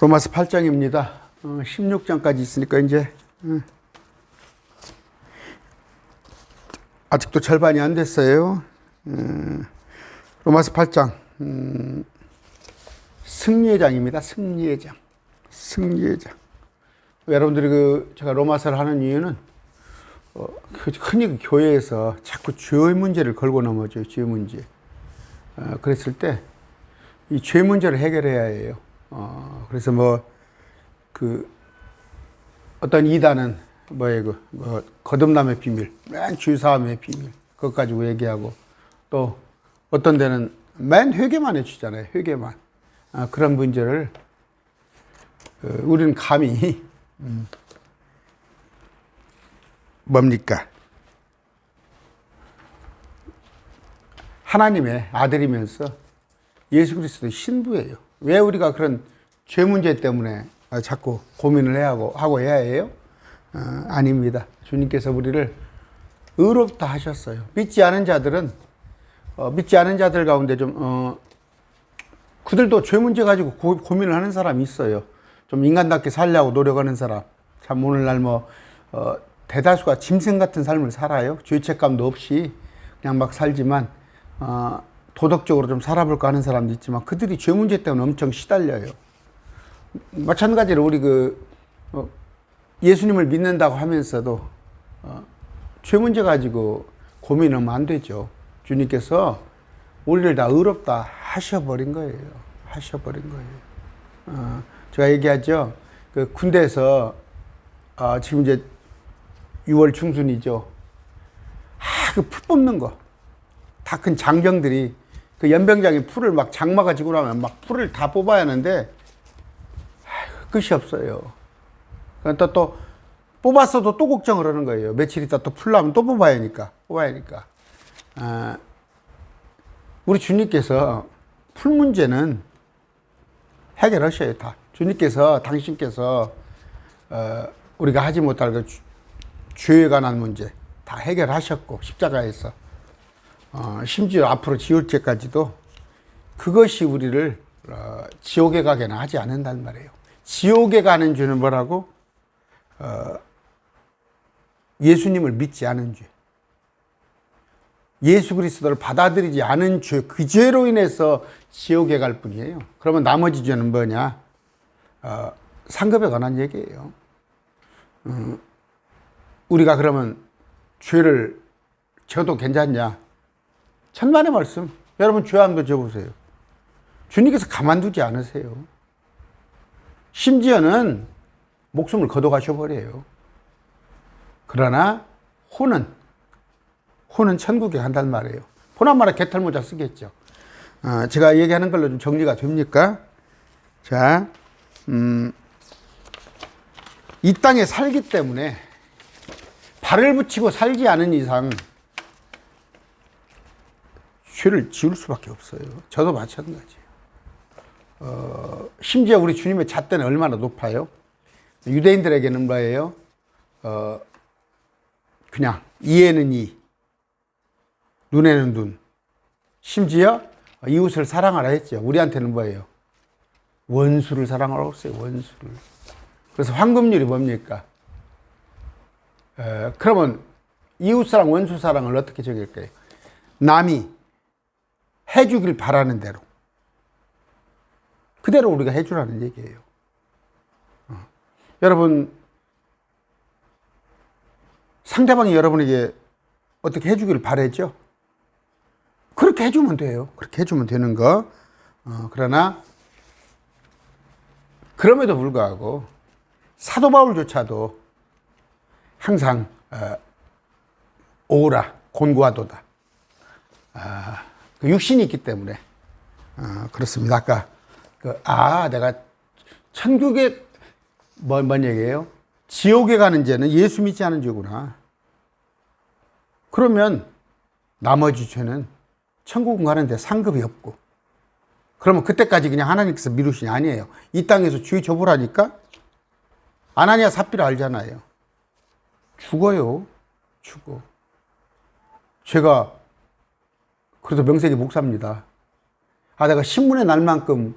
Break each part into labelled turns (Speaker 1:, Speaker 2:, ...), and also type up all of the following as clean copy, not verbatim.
Speaker 1: 로마서 8장입니다. 16장까지 있으니까 이제 아직도 절반이 안 됐어요. 로마서 8장 승리의 장입니다. 승리의 장. 승리의 장. 여러분들이 제가 로마서를 하는 이유는 흔히 교회에서 자꾸 죄의 문제를 걸고 넘어져요. 죄 문제. 그랬을 때 이 죄 문제를 해결해야 해요. 그래서 어떤 이단은 거듭남의 비밀, 맨 죄사함의 비밀, 그것 가지고 얘기하고, 또 어떤 데는 맨 회개만 해주잖아요. 회개만. 그런 문제를, 우리는 감히, 뭡니까? 하나님의 아들이면서 예수 그리스도의 신부예요. 왜 우리가 그런 죄 문제 때문에 자꾸 고민을 하고 해야 해요? 아닙니다. 주님께서 우리를 의롭다 하셨어요. 믿지 않은 자들 가운데 그들도 죄 문제 가지고 고민을 하는 사람이 있어요. 좀 인간답게 살려고 노력하는 사람. 참 오늘날 대다수가 짐승 같은 삶을 살아요. 죄책감도 없이 그냥 막 살지만, 도덕적으로 좀 살아볼까 하는 사람도 있지만, 그들이 죄 문제 때문에 엄청 시달려요. 마찬가지로 우리 예수님을 믿는다고 하면서도, 죄 문제 가지고 고민하면 안 되죠. 주님께서 우리를 다 의롭다 하셔버린 거예요. 하셔버린 거예요. 제가 얘기하죠. 군대에서, 지금 이제 6월 중순이죠. 풀 뽑는 거. 다 큰 장병들이 연병장이 풀을 장마가 지고 나면 풀을 다 뽑아야 하는데, 끝이 없어요. 그러니까 또 뽑았어도 또 걱정을 하는 거예요. 며칠 있다 또 풀 나면 또 뽑아야 하니까. 우리 주님께서 풀 문제는 해결하셔요, 다. 당신께서, 우리가 하지 못할 죄에 관한 문제 다 해결하셨고, 십자가에서. 심지어 앞으로 지옥죄까지도 그것이 우리를 지옥에 가게는 하지 않는단 말이에요. 지옥에 가는 죄는 뭐라고? 예수님을 믿지 않은 죄. 예수 그리스도를 받아들이지 않은 죄, 그 죄로 인해서 지옥에 갈 뿐이에요. 그러면 나머지 죄는 뭐냐? 상급에 관한 얘기예요. 우리가 그러면 죄를 져도 괜찮냐? 천만의 말씀. 여러분 죄 한번 져보세요. 주님께서 가만두지 않으세요. 심지어는 목숨을 걷어가셔버려요. 그러나 혼은 천국에 간단 말이에요. 혼한 말에 개털모자 쓰겠죠. 제가 얘기하는 걸로 좀 정리가 됩니까? 자, 이 땅에 살기 때문에 발을 붙이고 살지 않은 이상 죄를 지을 수밖에 없어요. 저도 마찬가지예요. 심지어 우리 주님의 잣대는 얼마나 높아요? 유대인들에게는 뭐예요? 그냥 이에는 이, 눈에는 눈. 심지어 이웃을 사랑하라 했죠. 우리한테는 뭐예요? 원수를 사랑하라고 했어요. 원수를. 그래서 황금률이 뭡니까? 그러면 이웃사랑, 원수사랑을 어떻게 적일까요? 남이 해주길 바라는 대로. 그대로 우리가 해주라는 얘기예요. 여러분, 상대방이 여러분에게 어떻게 해주길 바라죠? 그렇게 해주면 돼요. 그렇게 해주면 되는 거. 그러나, 그럼에도 불구하고, 사도 바울조차도 항상, 오라, 곤고하도다. 육신이 있기 때문에, 그렇습니다. 아까, 내가 천국에, 뭔 얘기예요? 지옥에 가는 죄는 예수 믿지 않은 죄구나. 그러면 나머지 죄는 천국 가는데 상급이 없고, 그러면 그때까지 그냥 하나님께서 미루시니 아니에요. 이 땅에서 주의 줘보라니까? 아나니아 삽비라 알잖아요. 죽어요. 죽어. 제가 그래도 명색이 목사입니다. 내가 신문에 날 만큼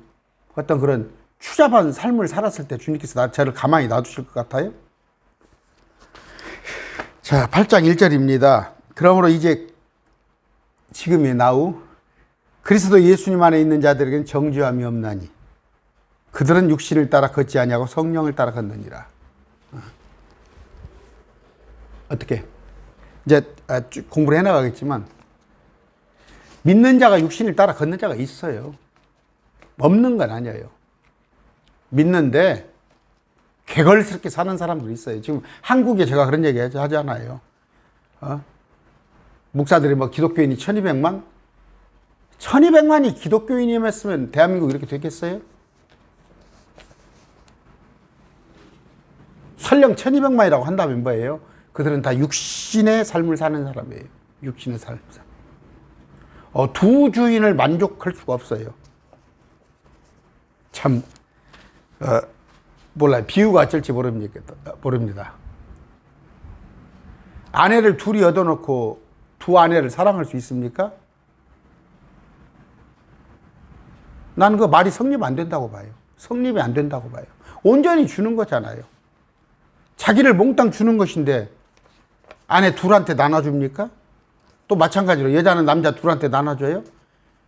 Speaker 1: 어떤 그런 추잡한 삶을 살았을 때 주님께서 저를 가만히 놔두실 것 같아요? 자, 8장 1절입니다. 그러므로 이제 지금의 나우 그리스도 예수님 안에 있는 자들에게는 정죄함이 없나니 그들은 육신을 따라 걷지 아니하고 성령을 따라 걷느니라. 어떻게? 이제 공부를 해나가겠지만 믿는 자가 육신을 따라 걷는 자가 있어요. 없는 건 아니에요. 믿는데 개걸스럽게 사는 사람들이 있어요. 지금 한국에 제가 그런 얘기 하잖아요. 목사들이 뭐 기독교인이 1200만? 1200만이 기독교인이었으면 대한민국이 이렇게 됐겠어요? 설령 1200만이라고 한다면 뭐예요? 그들은 다 육신의 삶을 사는 사람이에요. 육신의 삶을. 두 주인을 만족할 수가 없어요. 참, 몰라요. 비유가 어쩔지 모릅니다. 아내를 둘이 얻어놓고 두 아내를 사랑할 수 있습니까? 나는 그 말이 성립 안 된다고 봐요. 성립이 안 된다고 봐요. 온전히 주는 거잖아요. 자기를 몽땅 주는 것인데 아내 둘한테 나눠줍니까? 또 마찬가지로 여자는 남자 둘한테 나눠줘요?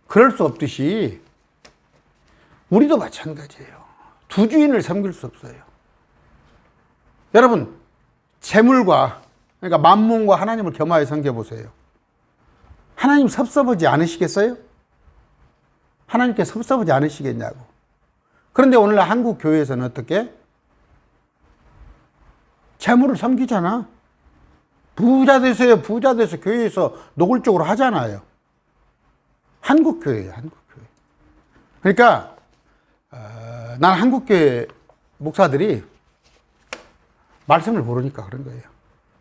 Speaker 1: 그럴 수 없듯이 우리도 마찬가지예요. 두 주인을 섬길 수 없어요. 여러분, 재물과 그러니까 만몬과 하나님을 겸하여 섬겨보세요. 하나님 섭섭하지 않으시겠어요? 하나님께 섭섭하지 않으시겠냐고. 그런데 오늘날 한국 교회에서는 어떻게? 재물을 섬기잖아. 부자 되세요, 부자 돼서 교회에서 노골적으로 하잖아요. 한국 교회예요, 한국 교회. 그러니까 난 한국 교회 목사들이 말씀을 모르니까 그런 거예요.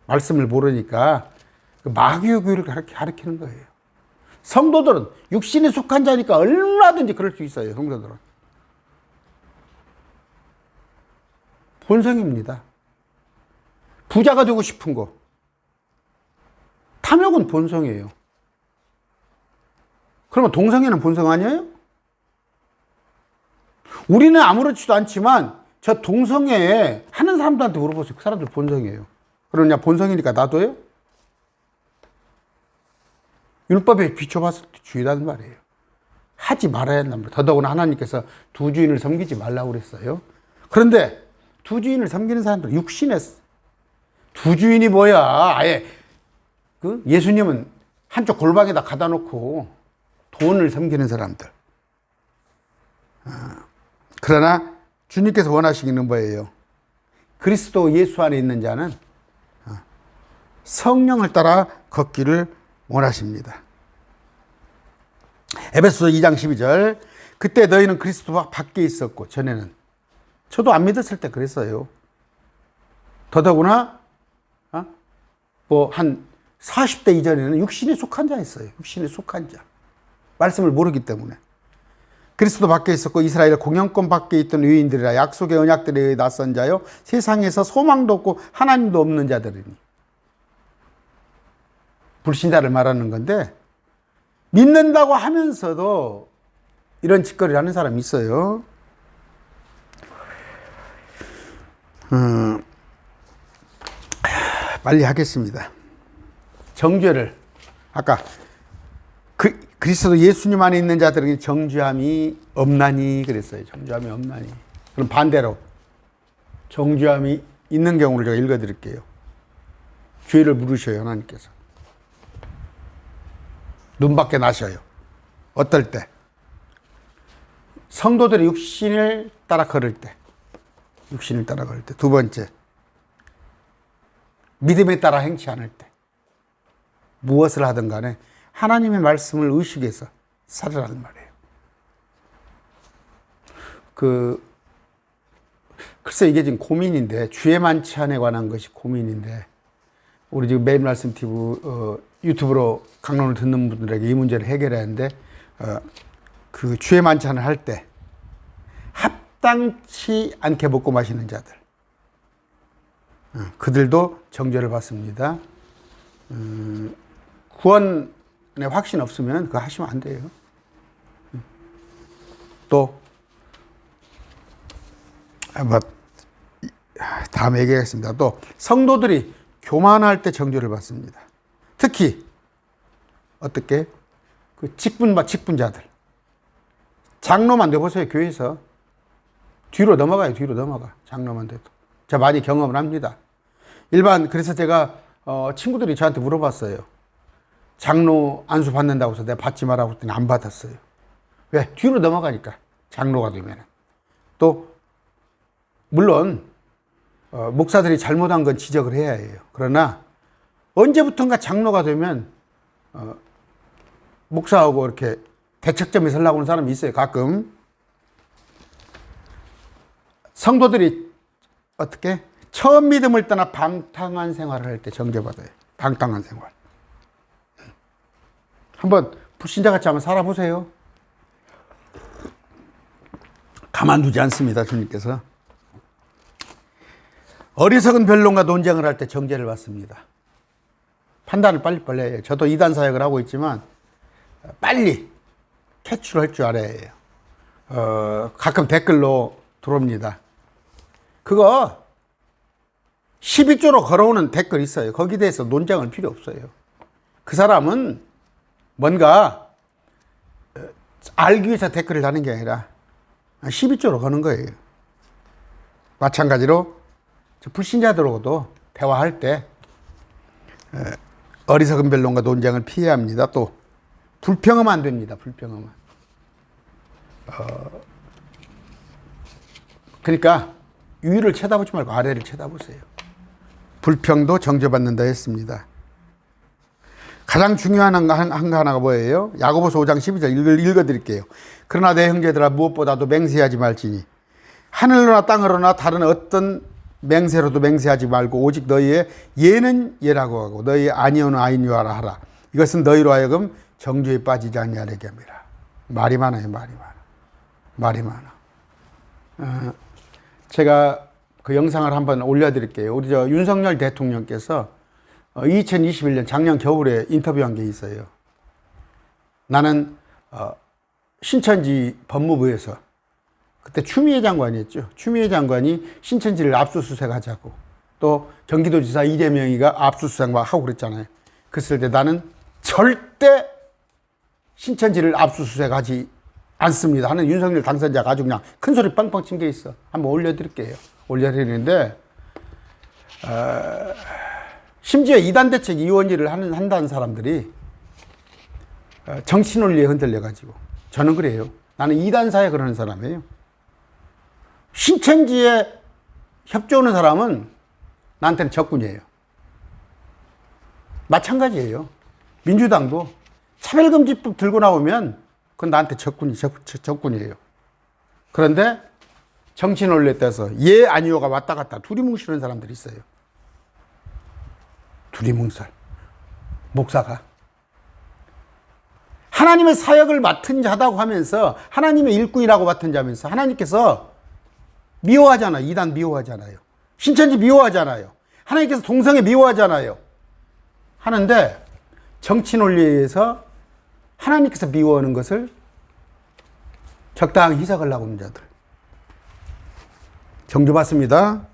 Speaker 1: 말씀을 모르니까 마귀교회를 가르치는 거예요. 성도들은 육신에 속한 자니까 얼마든지 그럴 수 있어요. 성도들은 본성입니다. 부자가 되고 싶은 거, 탐욕은 본성이에요. 그러면 동성애는 본성 아니에요? 우리는 아무렇지도 않지만 저 동성애 하는 사람들한테 물어보세요. 그 사람들 본성이에요. 그러냐, 본성이니까 놔둬요? 율법에 비춰봤을 때 주의라는 말이에요. 하지 말아야 한단 말이에요. 더더구나 하나님께서 두 주인을 섬기지 말라고 그랬어요. 그런데 두 주인을 섬기는 사람들은 육신에, 두 주인이 뭐야? 아예 예수님은 한쪽 골방에다 갖다 놓고 돈을 섬기는 사람들. 그러나 주님께서 원하시기는 뭐예요? 그리스도 예수 안에 있는 자는 성령을 따라 걷기를 원하십니다. 에베소서 2장 12절. 그때 너희는 그리스도 밖에 있었고, 전에는 저도 안 믿었을 때 그랬어요. 더더구나 뭐 한 40대 이전에는 육신에 속한 자였어요. 육신에 속한 자. 말씀을 모르기 때문에. 그리스도 밖에 있었고 이스라엘 공영권 밖에 있던 유인들이라 약속의 언약들에 의해 낯선 자요 세상에서 소망도 없고 하나님도 없는 자들이니. 불신자를 말하는 건데 믿는다고 하면서도 이런 짓거리를 하는 사람이 있어요. 빨리 하겠습니다. 정죄를 아까 그리스도 예수님 안에 있는 자들에게 정죄함이 없나니 그랬어요. 정죄함이 없나니. 그럼 반대로 정죄함이 있는 경우를 제가 읽어드릴게요. 죄를 물으셔요, 하나님께서. 눈밖에 나셔요. 어떨 때? 성도들의 육신을 따라 걸을 때. 육신을 따라 걸을 때. 두 번째, 믿음에 따라 행치 않을 때. 무엇을 하든 간에 하나님의 말씀을 의식해서 살으라는 말이에요. 글쎄 이게 지금 고민인데, 주의 만찬에 관한 것이 고민인데, 우리 지금 매일 말씀 TV 유튜브로 강론을 듣는 분들에게 이 문제를 해결해야 하는데, 그 주의 만찬을 할 때 합당치 않게 먹고 마시는 자들, 그들도 정죄를 받습니다. 구원의 확신 없으면 그거 하시면 안 돼요. 또 뭐 다음에 얘기하겠습니다. 또 성도들이 교만할 때 정죄를 받습니다. 특히 어떻게 그 직분자들 장로만 돼보세요. 교회에서 뒤로 넘어가요. 뒤로 넘어가. 장로만 돼도 제가 많이 경험을 합니다. 그래서 제가 친구들이 저한테 물어봤어요. 장로 안수 받는다고 해서 내가 받지 말라고 했더니 안 받았어요. 왜? 뒤로 넘어가니까. 장로가 되면. 또 물론 목사들이 잘못한 건 지적을 해야 해요. 그러나 언제부턴가 장로가 되면 목사하고 이렇게 대척점에 서려고 하는 사람이 있어요. 가끔. 성도들이 어떻게? 처음 믿음을 떠나 방탕한 생활을 할 때 정죄받아요. 방탕한 생활. 한번 불신자같이 한번 살아보세요. 가만두지 않습니다. 주님께서. 어리석은 변론과 논쟁을 할 때 정죄를 받습니다. 판단을 빨리빨리 해요. 저도 이단 사역을 하고 있지만 빨리 캐치를 할 줄 알아야 해요. 가끔 댓글로 들어옵니다. 그거 12조로 걸어오는 댓글 있어요. 거기에 대해서 논쟁할 필요 없어요. 그 사람은 뭔가 알기 위해서 댓글을 다는 게 아니라 12조로 거는 거예요. 마찬가지로 불신자들하고도 대화할 때 어리석은 변론과 논쟁을 피해야 합니다. 또 불평하면 안 됩니다. 불평하면. 그러니까 위를 쳐다보지 말고 아래를 쳐다보세요. 불평도 정죄받는다 했습니다. 가장 중요한 하나가 뭐예요? 야고보서 5장 12절 읽어드릴게요. 그러나 내 형제들아 무엇보다도 맹세하지 말지니 하늘로나 땅으로나 다른 어떤 맹세로도 맹세하지 말고 오직 너희의 예는 예라고 하고 너희의 아니오는 아니오라 하라. 이것은 너희로 하여금 정죄에 빠지지 아니하게 합니다. 말이 많아요. 말이 많아. 제가 그 영상을 한번 올려드릴게요. 우리 윤석열 대통령께서 2021년 작년 겨울에 인터뷰한 게 있어요. 나는 신천지 법무부에서 그때 추미애 장관이었죠. 추미애 장관이 신천지를 압수수색하자고 또 경기도지사 이재명이가 압수수색 막 하고 그랬잖아요. 그랬을 때 나는 절대 신천지를 압수수색하지 않습니다 하는 윤석열 당선자가 아주 그냥 큰 소리 빵빵 친 게 있어. 한번 올려드릴게요. 올려드리는데 심지어 이단대책 이원일을 한다는 사람들이 정치 논리에 흔들려가지고 저는 그래요. 나는 이단 사역을 하는 사람이에요. 신천지에 협조하는 사람은 나한테는 적군이에요. 마찬가지예요. 민주당도 차별금지법 들고 나오면 그건 나한테 적군이에요. 그런데 정치 논리에 따라서 예 아니오가 왔다 갔다 두리뭉실하는 사람들이 있어요. 두리뭉살. 목사가 하나님의 사역을 맡은 자다고 하면서 하나님의 일꾼이라고 맡은 자면서 하나님께서 미워하잖아요. 이단 미워하잖아요. 신천지 미워하잖아요. 하나님께서 동성애 미워하잖아요. 하는데 정치 논리에 의해서 하나님께서 미워하는 것을 적당히 희석하려고 하는 자들. 정죄받습니다.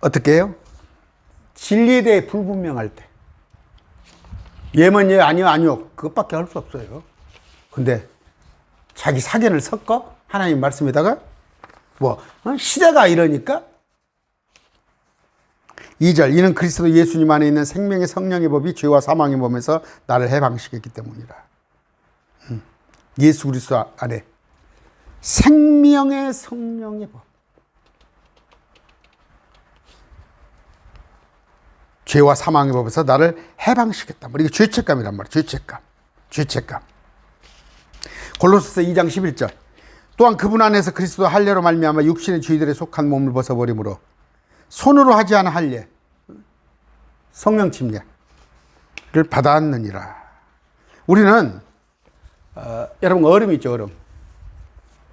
Speaker 1: 어떻게 해요? 진리에 대해 불분명할 때. 예면 예, 아니요. 그것밖에 할 수 없어요. 근데 자기 사견을 섞어? 하나님 말씀에다가? 시대가 이러니까? 2절, 이는 그리스도 예수님 안에 있는 생명의 성령의 법이 죄와 사망의 법에서 나를 해방시켰기 때문이라. 예수 그리스도 안에 생명의 성령의 법. 죄와 사망의 법에서 나를 해방시켰다. 이게 죄책감이란 말이에요. 죄책감. 골로새서 2장 11절. 또한 그분 안에서 그리스도 할례로 말미암아 육신의 죄들에 속한 몸을 벗어버림으로 손으로 하지 않은 할례, 성령 침례를 받았느니라. 우리는 여러분 얼음 있죠.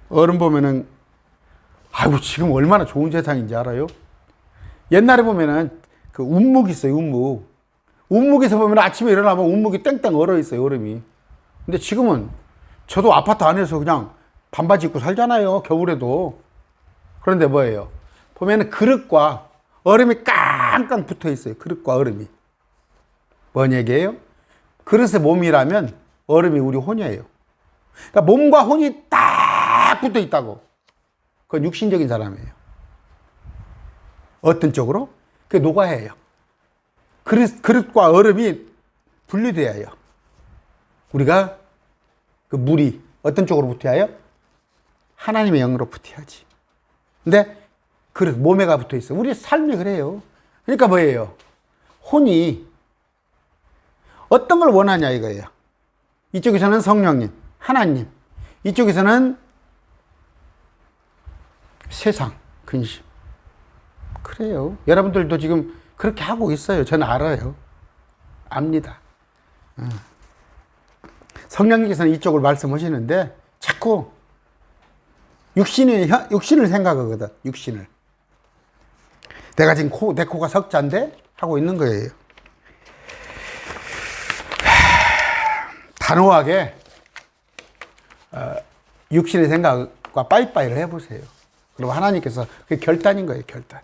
Speaker 1: 얼음 보면은 아이고 지금 얼마나 좋은 세상인지 알아요? 옛날에 보면은 그 운묵 있어요. 운묵에서 보면 아침에 일어나면 운묵이 땡땡 얼어 있어요. 얼음이. 근데 지금은 저도 아파트 안에서 그냥 반바지 입고 살잖아요. 겨울에도. 그런데 뭐예요? 보면은 그릇과 얼음이 깡깡 붙어 있어요. 그릇과 얼음이. 뭔 얘기예요? 그릇에 몸이라면 얼음이 우리 혼이에요. 그러니까 몸과 혼이 딱 붙어 있다고. 그건 육신적인 사람이에요. 어떤 쪽으로? 그게 노가해요. 그릇과 얼음이 분리되어야 해요. 우리가 그 물이 어떤 쪽으로 붙어야 해요? 하나님의 영으로 붙어야지. 근데 그릇, 몸에가 붙어 있어. 우리 삶이 그래요. 그러니까 뭐예요? 혼이 어떤 걸 원하냐 이거예요. 이쪽에서는 성령님, 하나님. 이쪽에서는 세상, 근심. 그래요. 여러분들도 지금 그렇게 하고 있어요. 저는 알아요. 압니다. 성령님께서는 이쪽을 말씀하시는데 자꾸 육신을 생각하거든. 육신을. 내가 지금 내 코가 석자인데? 하고 있는 거예요. 단호하게 육신의 생각과 빠이빠이를 해보세요. 그리고 하나님께서 그게 결단인 거예요. 결단.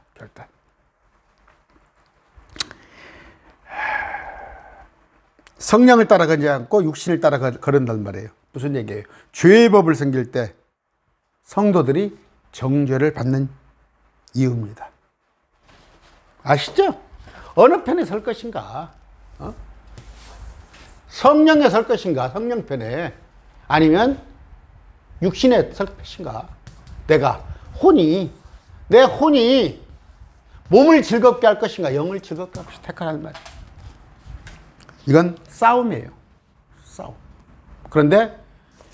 Speaker 1: 성령을 따라 걷지 않고 육신을 따라 걸은단 말이에요. 무슨 얘기예요? 죄의 법을 섬길 때 성도들이 정죄를 받는 이유입니다. 아시죠? 어느 편에 설 것인가? 성령에 설 것인가? 성령 편에. 아니면 육신에 설 것인가? 내 혼이 몸을 즐겁게 할 것인가? 영을 즐겁게 할 것인가? 택하라는 말이에요. 이건 싸움이에요. 싸움. 그런데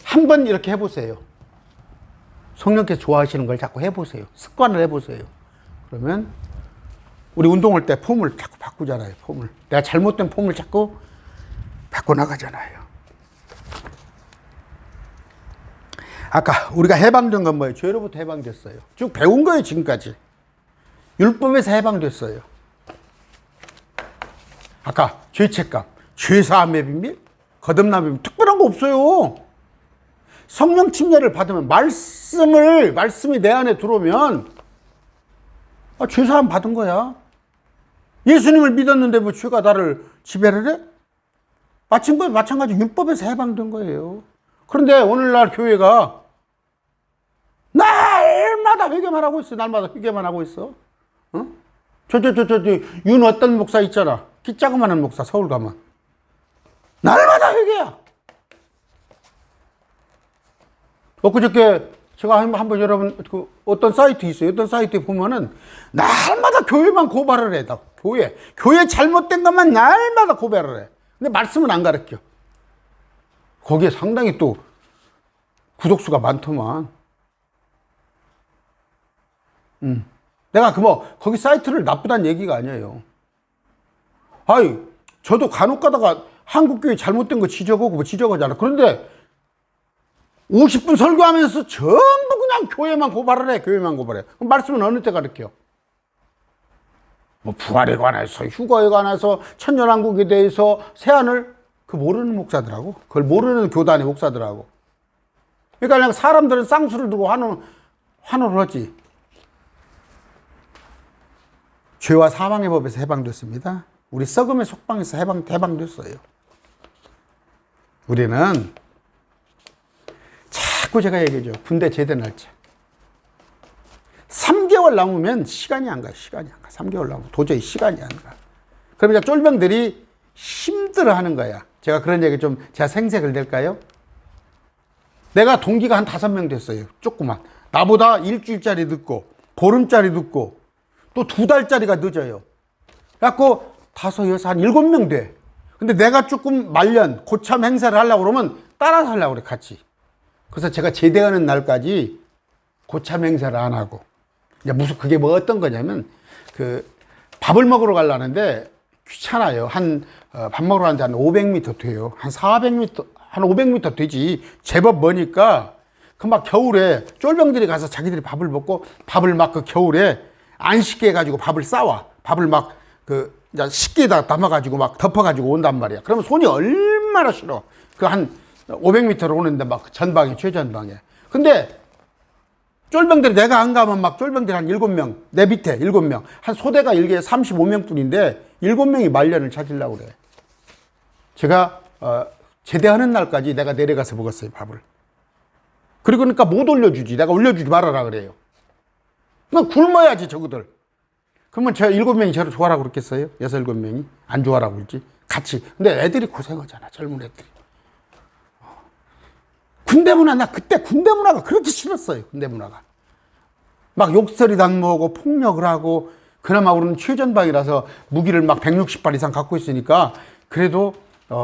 Speaker 1: 한번 이렇게 해보세요. 성령께서 좋아하시는 걸 자꾸 해보세요. 습관을 해보세요. 그러면 우리 운동할 때 폼을 자꾸 바꾸잖아요. 폼을. 내가 잘못된 폼을 자꾸 바꿔나가잖아요. 아까 우리가 해방된 건 뭐예요? 죄로부터 해방됐어요. 쭉 배운 거예요. 지금까지. 율법에서 해방됐어요. 아까 죄책감, 죄사함의 비밀, 거듭남의 비밀, 특별한 거 없어요. 성령 침례를 받으면 말씀이 내 안에 들어오면 죄사함 받은 거야. 예수님을 믿었는데 뭐 죄가 나를 지배를 해? 마찬가지 율법에서 해방된 거예요. 그런데 오늘날 교회가 날마다 회개만 하고 있어. 날마다 회개만 하고 있어. 어? 윤 어떤 목사 있잖아. 키 자그마한 목사 서울 가면 날마다 회개야. 엊그저께 제가 한번 여러분 어떤 사이트 있어요. 어떤 사이트에 보면은 날마다 교회만 고발을 해. 교회 잘못된 것만 날마다 고발을 해. 근데 말씀은 안 가르쳐. 거기에 상당히 또 구독수가 많더만. 내가 거기 사이트를 나쁘다는 얘기가 아니에요. 저도 간혹 가다가 한국교회 잘못된 거 지적하잖아. 그런데 50분 설교하면서 전부 그냥 교회만 고발을 해. 교회만 고발해. 그럼 말씀은 어느 때 가르쳐? 부활에 관해서, 휴거에 관해서, 천년왕국에 대해서 세안을 모르는 목사들하고, 그걸 모르는 교단의 목사들하고. 그러니까 그냥 사람들은 쌍수를 두고 환호를 하지. 죄와 사망의 법에서 해방됐습니다. 우리 썩음의 속방에서 해방됐어요. 우리는 자꾸 제가 얘기해줘. 군대 제대 날짜. 3개월 남으면 시간이 안 가. 3개월 남으면 도저히 시간이 안 가. 그러면 쫄병들이 힘들어 하는 거야. 제가 그런 얘기 제가 생색을 낼까요? 내가 동기가 한 5명 됐어요. 조그만. 나보다 일주일짜리 늦고, 보름짜리 늦고, 또 2달짜리가 늦어요. 그래갖고 5, 6, 한 7명 돼. 근데 내가 조금 말년, 고참 행사를 하려고 그러면 따라서 하려고 그래, 같이. 그래서 제가 제대하는 날까지 고참 행사를 안 하고. 그게 어떤 거냐면, 밥을 먹으러 가려는데 귀찮아요. 밥 먹으러 가는데 한 500m 돼요. 한 400m, 한 500m 되지. 제법 머니까, 겨울에 쫄병들이 가서 자기들이 밥을 먹고, 밥을 겨울에 안 식게 해가지고 밥을 싸와. 밥을 식기에다 담아가지고 덮어가지고 온단 말이야. 그러면 손이 얼마나 싫어. 한 500m로 오는데 전방에, 최전방에. 근데 쫄병들이 내가 안 가면 막 쫄병들이 한 7명, 내 밑에 7명, 한 소대가 일개에 35명 뿐인데 7명이 말년을 찾으려고 그래. 제가 제대하는 날까지 내가 내려가서 먹었어요, 밥을. 그러니까 못 올려주지. 내가 올려주지 말아라 그래요. 그러니까 굶어야지 저거들. 그러면 저 7명이 저를 좋아하라고 그랬겠어요? 6, 7명이? 안 좋아하라고 그러지? 같이. 근데 애들이 고생하잖아, 젊은 애들이. 군대 문화, 나 그때 군대 문화가 그렇게 싫었어요, 군대 문화가. 막 욕설이 당무하고 폭력을 하고, 그나마 우리는 최전방이라서 무기를 막 160발 이상 갖고 있으니까 그래도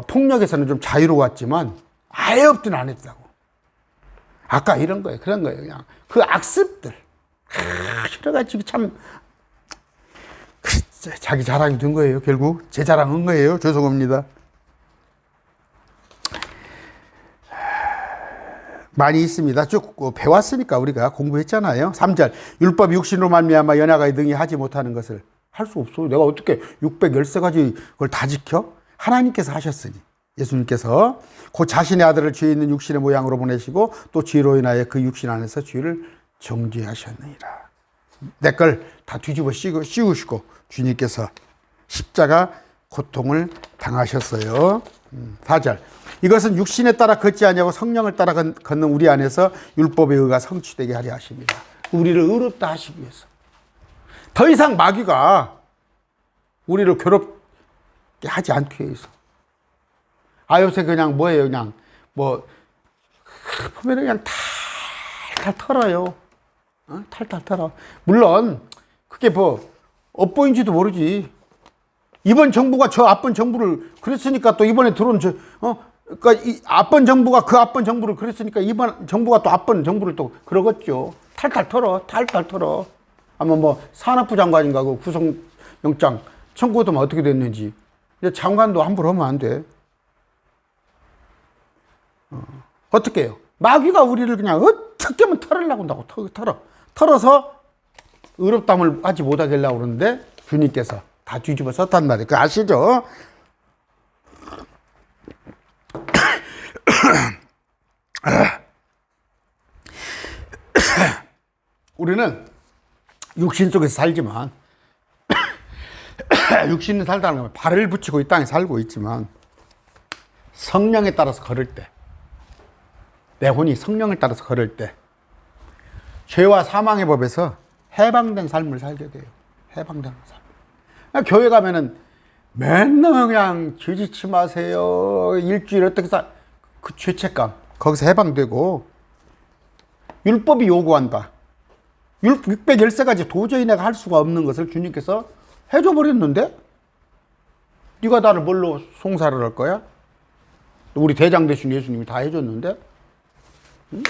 Speaker 1: 폭력에서는 좀 자유로웠지만 아예 없진 않았다고. 아까 이런 거예요, 그런 거예요. 그냥 그 악습들. 그래가지고 참, 자기 자랑이 된 거예요, 결국. 제 자랑한 거예요. 죄송합니다. 많이 있습니다. 쭉 배웠으니까 우리가 공부했잖아요. 3절 율법이 육신으로 말미암아 연하가 등이 하지 못하는 것을 할 수 없어. 내가 어떻게 613가지 그걸 다 지켜? 하나님께서 하셨으니. 예수님께서 곧 자신의 아들을 죄 있는 육신의 모양으로 보내시고 또 죄로 인하여 그 육신 안에서 죄를 정죄하셨느니라. 내 걸 다 뒤집어 씌우시고 주님께서 십자가 고통을 당하셨어요. 4절 이것은 육신에 따라 걷지 아니하고 성령을 따라 걷는 우리 안에서 율법의 의가 성취되게 하려 하십니다. 우리를 의롭다 하시기 위해서. 더 이상 마귀가 우리를 괴롭게 하지 않기 위해서. 요새 그냥 뭐예요? 그냥 보면 그냥 탈탈 털어요. 탈탈 털어. 물론 그게 엇보인지도 모르지. 이번 정부가 저 앞번 정부를 그랬으니까 또 이번에 들어온 그러니까 이 앞번 정부가 그 앞번 정부를 그랬으니까 이번 정부가 또 앞번 정부를 또 그러겠죠. 탈탈 털어. 탈탈 털어. 아마 산업부 장관인가 그 구속영장 청구하면 어떻게 됐는지. 장관도 함부로 하면 안 돼. 어떻게 해요? 마귀가 우리를 그냥 어떻게 하면 털으려고 한다고 털어서 의롭담을 하지 못하게 하려고 그러는데 주님께서 다 뒤집어 썼단 말이에요. 그거 아시죠? 우리는 육신 속에서 살지만 육신은 살다는 건 발을 붙이고 이 땅에 살고 있지만 성령에 따라서 걸을 때 내 혼이 성령을 따라서 걸을 때 죄와 사망의 법에서 해방된 삶을 살게 돼요. 해방된 삶. 교회 가면은 맨날 그냥 죄짓지 마세요. 일주일 어떻게 그 죄책감 거기서 해방되고 율법이 요구한다. 613가지 도저히 내가 할 수가 없는 것을 주님께서 해줘 버렸는데 네가 나를 뭘로 송사를 할 거야? 우리 대장 되신 예수님이 다 해줬는데 응?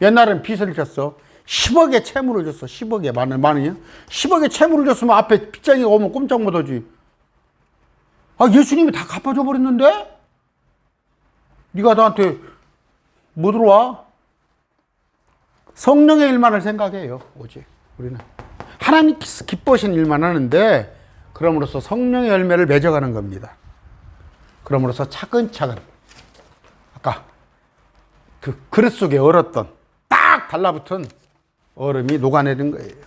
Speaker 1: 옛날엔 빚을 졌어. 10억의 채무를 줬어. 10억에 많이요? 10억의 채무를 줬으면 앞에 빚쟁이가 오면 꼼짝 못하지. 예수님이 다 갚아줘 버렸는데 네가 나한테 뭐 들어와? 성령의 일만을 생각해요. 오직 우리는 하나님께서 기뻐하시는 일만 하는데 그럼으로써 성령의 열매를 맺어가는 겁니다. 그럼으로써 차근차근 아까 그 그릇 속에 얼었던 딱 달라붙은 얼음이 녹아내린 거예요.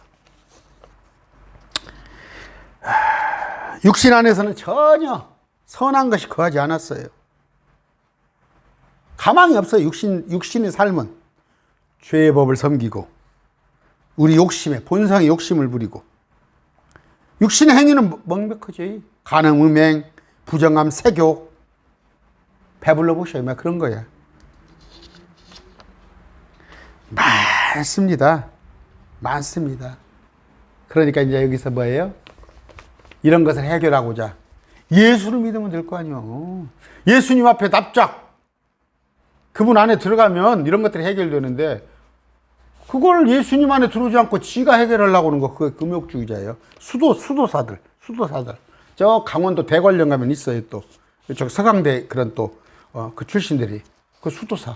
Speaker 1: 육신 안에서는 전혀 선한 것이 거하지 않았어요. 가망이 없어요. 육신의 삶은 죄의 법을 섬기고 우리 욕심에 본성의 욕심을 부리고 육신의 행위는 명백하지. 간음, 음행, 부정함, 세욕 배불러 보셔요. 막 그런 거야. 많습니다. 그러니까 이제 여기서 뭐예요? 이런 것을 해결하고자 예수를 믿으면 될 거 아니에요. 예수님 앞에 납작 그분 안에 들어가면 이런 것들이 해결되는데 그걸 예수님 안에 들어오지 않고 지가 해결하려고 하는 거 그게 금욕주의자예요. 수도사들. 저 강원도 대관령 가면 있어요. 또 저 서강대 그런 또 그 출신들이 그 수도사.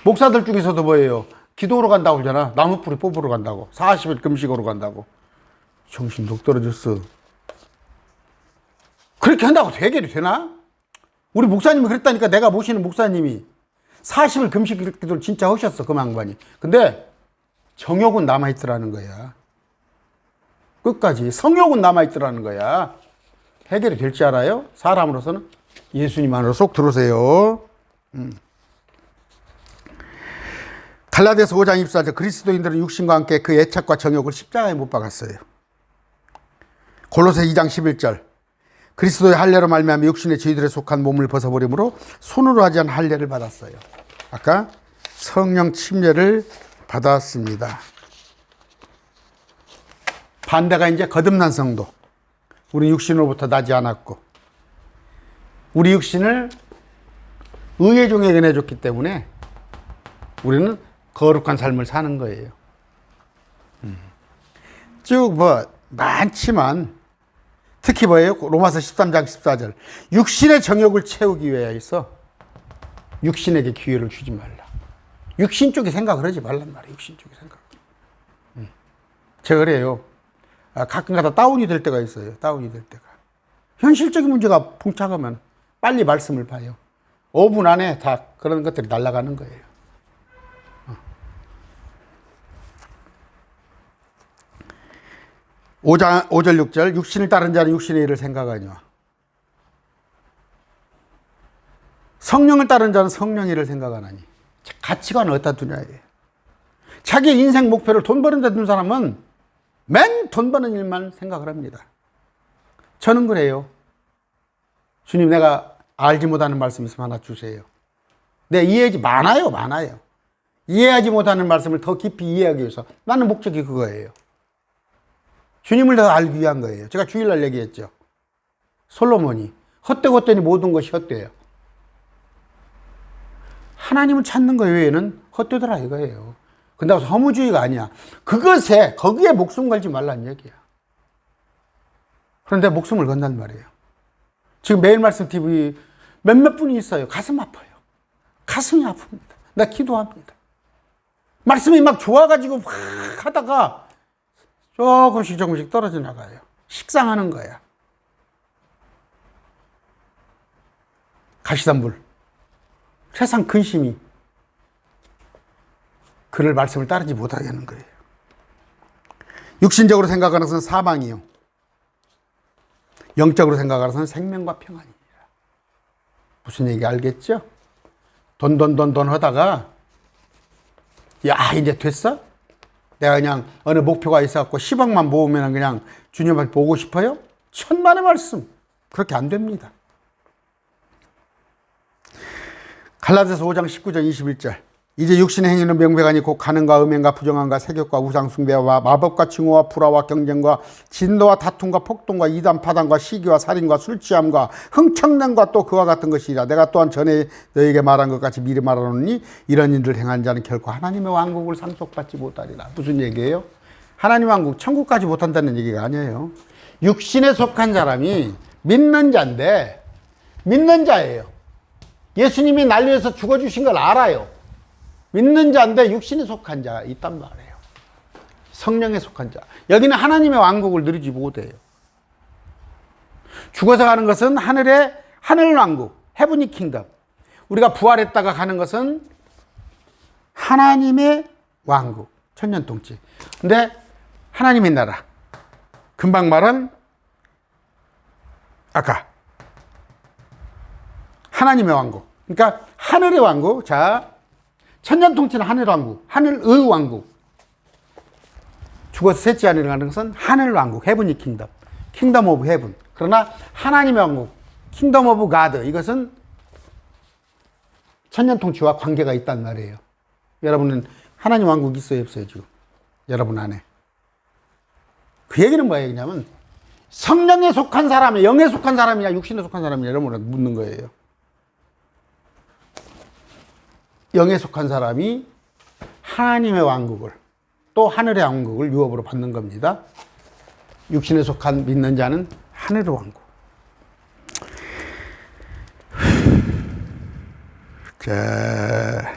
Speaker 1: 목사들 중에서도 뭐예요? 기도로 간다고 그러잖아. 나무뿌리 뽑으러 간다고. 40일 금식으로 간다고. 정신 똑 떨어졌어. 그렇게 한다고 해결이 되나? 우리 목사님이 그랬다니까. 내가 모시는 목사님이 40일 금식 기도를 진짜 하셨어, 그 양반이. 근데 정욕은 남아있더라는 거야. 끝까지. 성욕은 남아있더라는 거야. 해결이 될지 알아요? 사람으로서는? 예수님 안으로 쏙 들어오세요. 갈라디아서 5장 24절 그리스도인들은 육신과 함께 그 애착과 정욕을 십자가에 못 박았어요. 골로새 2장 11절 그리스도의 할례로 말미암아 육신의 죄들에 속한 몸을 벗어버림으로 손으로 하지 않은 할례를 받았어요. 아까 성령 침례를 받았습니다. 반대가 이제 거듭난 성도. 우리 육신으로부터 나지 않았고 우리 육신을 의의 종에게 내줬기 때문에 우리는 거룩한 삶을 사는 거예요. 쭉 많지만 특히 뭐예요? 로마서 13장 14절 육신의 정욕을 채우기 위하여서 육신에게 기회를 주지 말라. 육신 쪽에 생각을 하지 말란 말이에요. 육신 쪽에 생각. 제가 그래요. 가끔가다 다운이 될 때가 있어요. 다운이 될 때가. 현실적인 문제가 봉착하면 빨리 말씀을 봐요. 5분 안에 다 그런 것들이 날아가는 거예요. 5절 6절 육신을 따른 자는 육신의 일을 생각하니와 성령을 따른 자는 성령의 일을 생각하나니. 가치관은 어디다 두냐예요. 자기 인생 목표를 돈 버는 데 둔 사람은 맨 돈 버는 일만 생각을 합니다. 저는 그래요. 주님, 내가 알지 못하는 말씀 있으면 하나 주세요. 내 이해하지 많아요. 이해하지 못하는 말씀을 더 깊이 이해하기 위해서 나는 목적이 그거예요. 주님을 더 알기 위한 거예요. 제가 주일날 얘기했죠. 솔로몬이 헛되고 모든 것이 헛돼요. 하나님을 찾는 것 외에는 헛되더라 이거예요. 근데 허무주의가 아니야. 거기에 목숨 걸지 말라는 얘기야. 그런데 목숨을 건단 말이에요. 지금 매일 말씀 TV 몇몇 분이 있어요. 가슴 아파요. 가슴이 아픕니다. 나 기도합니다. 말씀이 막 좋아가지고 막 하다가 조금씩 떨어져 나가요. 식상하는 거야. 가시덤불. 세상 근심이 그를 말씀을 따르지 못하게 하는 거예요. 육신적으로 생각하는 것은 사망이요. 영적으로 생각하는 것은 생명과 평안이니라. 무슨 얘기 알겠죠? 돈 하다가 야 이제 됐어? 내가 그냥 어느 목표가 있어갖고 10억만 모으면 그냥 주님을 보고 싶어요? 천만의 말씀. 그렇게 안 됩니다. 갈라디아서 5장 19절 21절 이제 육신의 행위는 명백하니 곧 간음과 음행과 부정함과 세욕과 우상숭배와 마법과 증오와 불화와 경쟁과 진노와 다툼과 폭동과 이단 파단과 시기와 살인과 술취함과 흥청냄과 또 그와 같은 것이라. 내가 또한 전에 너에게 말한 것 같이 미리 말하노니 이런 일을 행한 자는 결코 하나님의 왕국을 상속받지 못하리라. 무슨 얘기예요? 하나님 왕국 천국까지 못한다는 얘기가 아니에요. 육신에 속한 사람이 믿는 자인데 믿는 자예요. 예수님이 날 위해서 죽어주신 걸 알아요. 믿는 자인데 육신에 속한 자가 있단 말이에요. 성령에 속한 자. 여기는 하나님의 왕국을 누리지 못해요. 죽어서 가는 것은 하늘 왕국, 헤브니 킹덤. 우리가 부활했다가 가는 것은 하나님의 왕국, 천년통치. 근데 하나님의 나라. 금방 말한 아까 하나님의 왕국. 그러니까 하늘의 왕국. 자, 천년통치는 하늘 왕국, 하늘의 왕국. 죽어서 셋째 안에 가는 것은 하늘 왕국, 헤븐이 킹덤, 킹덤 오브 헤븐. 그러나 하나님의 왕국, 킹덤 오브 가드, 이것은 천년통치와 관계가 있단 말이에요. 여러분은 하나님 왕국 있어요, 없어요, 지금? 여러분 안에. 그 얘기는 뭐예요? 그냐면 성령에 속한 사람이, 영에 속한 사람이냐, 육신에 속한 사람이냐, 여러분을 묻는 거예요. 영에 속한 사람이 하나님의 왕국을, 또 하늘의 왕국을 유업으로 받는 겁니다. 육신에 속한 믿는 자는 하늘의 왕국. 자,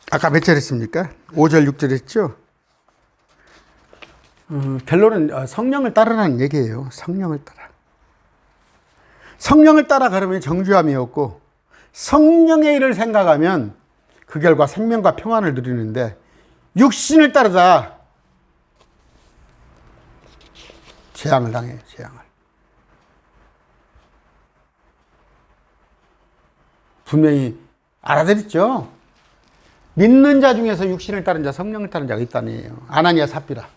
Speaker 1: 아까 몇 절 했습니까? 5절, 6절 했죠? 결론은 성령을 따르라는 얘기예요. 성령을 따라. 성령을 따라 걸으면 정죄함이 없고 성령의 일을 생각하면 그 결과 생명과 평안을 누리는데 육신을 따르다 재앙을 당해요. 재앙을. 분명히 알아들었죠. 믿는 자 중에서 육신을 따른 자, 성령을 따른 자가 있다네요. 아나니아, 삽비라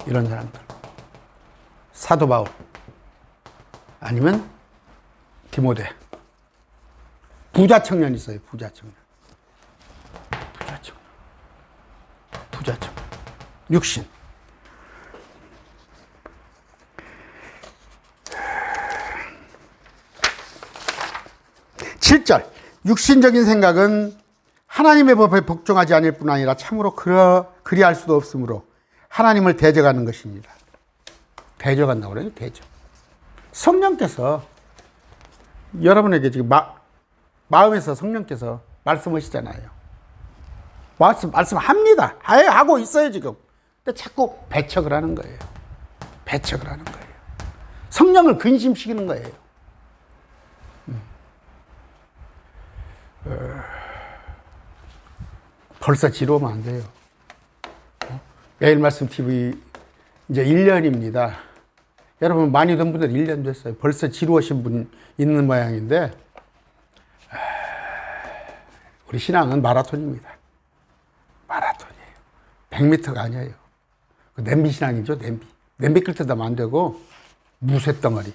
Speaker 1: 이런 사람들. 사도 바울 아니면 디모데. 부자 청년 있어요. 부자 청년. 부자 청년. 육신. 7절. 육신적인 생각은 하나님의 법에 복종하지 않을 뿐 아니라 참으로 그리할 수도 없으므로 하나님을 대적하는 것입니다. 대적한다고 그래요. 대적. 성령께서 여러분에게 지금 마음에서 성령께서 말씀하시잖아요. 말씀합니다. 하고 있어요 지금. 근데 자꾸 배척을 하는 거예요. 배척을 하는 거예요. 성령을 근심시키는 거예요. 벌써 지루하면 안 돼요. 매일 말씀 TV 이제 1년입니다. 여러분 많이 된 분들 1년 됐어요. 벌써 지루하신 분 있는 모양인데 우리 신앙은 마라톤입니다. 마라톤이에요. 100m가 아니에요. 냄비 신앙이죠. 냄비 끓 때도 안 되고 무쇠덩어리.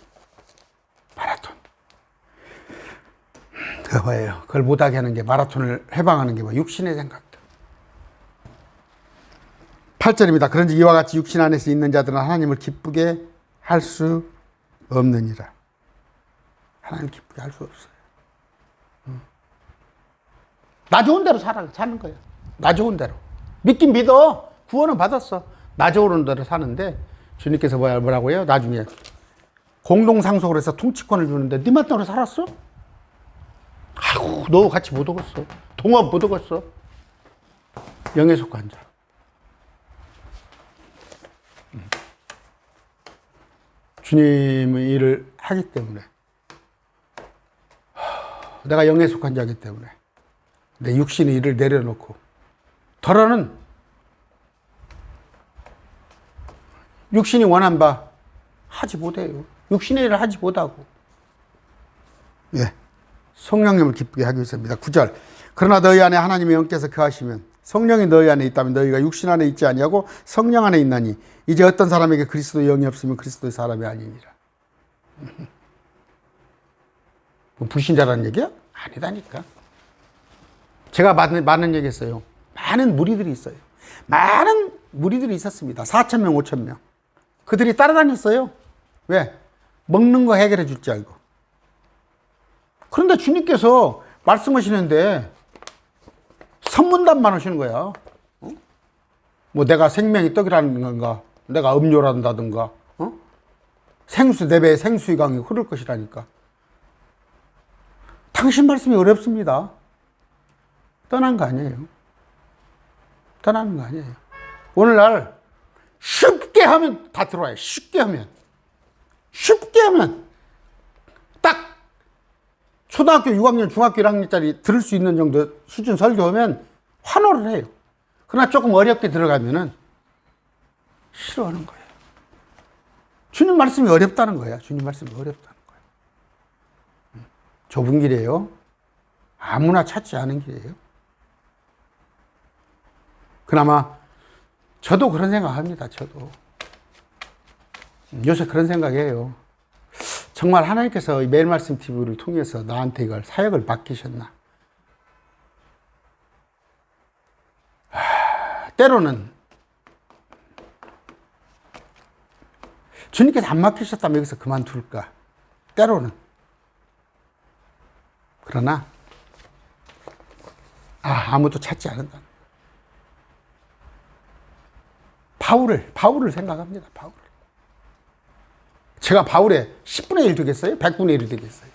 Speaker 1: 마라톤. 그거예요. 그걸 못하게 하는 게 마라톤을 해방하는 게 뭐 육신의 생각들. 8절입니다. 그런지 이와 같이 육신 안에서 있는 자들은 하나님을 기쁘게 할 수 없느니라. 하나님 기쁘게 할 수 없어요. 나 좋은 대로 사는 거야. 나 좋은 대로. 믿긴 믿어. 구원은 받았어. 나 좋은 대로 사는데 주님께서 뭐라고요? 나중에 공동상속을 해서 통치권을 주는데 네 맛대로 살았어? 아이고 너 같이 못 오겠어. 동업 못 오겠어. 영에 속한 자. 주님의 일을 하기 때문에 내가 영에 속한 자이기 때문에 내 육신의 일을 내려놓고 더러는 육신이 원한 바 하지 못해요. 육신의 일을 하지 못하고 예, 성령님을 기쁘게 하기 위해서입니다. 9절. 그러나 너희 안에 하나님의 영께서 거하시면 성령이 너희 안에 있다면 너희가 육신 안에 있지 아니하고 성령 안에 있나니 이제 어떤 사람에게 그리스도의 영이 없으면 그리스도의 사람이 아니니라. 뭐 불신자라는 얘기야? 아니다니까. 제가 많은 얘기 했어요. 많은 무리들이 있어요. 많은 무리들이 있었습니다. 4,000명, 5,000명. 그들이 따라다녔어요. 왜? 먹는 거 해결해 줄 줄 알고. 그런데 주님께서 말씀하시는데 선문답만 하시는 거야. 뭐 내가 생명이 떡이라는 건가? 내가 음료란다든가, 생수, 내 배에 생수의 강이 흐를 것이라니까. 당신 말씀이 어렵습니다. 떠난 거 아니에요. 떠나는 거 아니에요. 오늘날 쉽게 하면 다 들어와요. 쉽게 하면 딱 초등학교 6학년, 중학교 1학년짜리 들을 수 있는 정도 수준 설교하면 환호를 해요. 그러나 조금 어렵게 들어가면은 싫어하는 거예요. 주님 말씀이 어렵다는 거야. 주님 말씀이 어렵다는 거야. 좁은 길이에요. 아무나 찾지 않은 길이에요. 그나마 저도 그런 생각합니다. 저도 요새 그런 생각해요. 정말 하나님께서 매일 말씀 TV를 통해서 나한테 이걸 사역을 맡기셨나? 때로는 주님께서 안 맡기셨다면 여기서 그만둘까? 때로는. 그러나 아무도 찾지 않는다. 바울을 생각합니다. 바울을. 제가 바울의 10분의 1 되겠어요? 100분의 1이 되겠어요?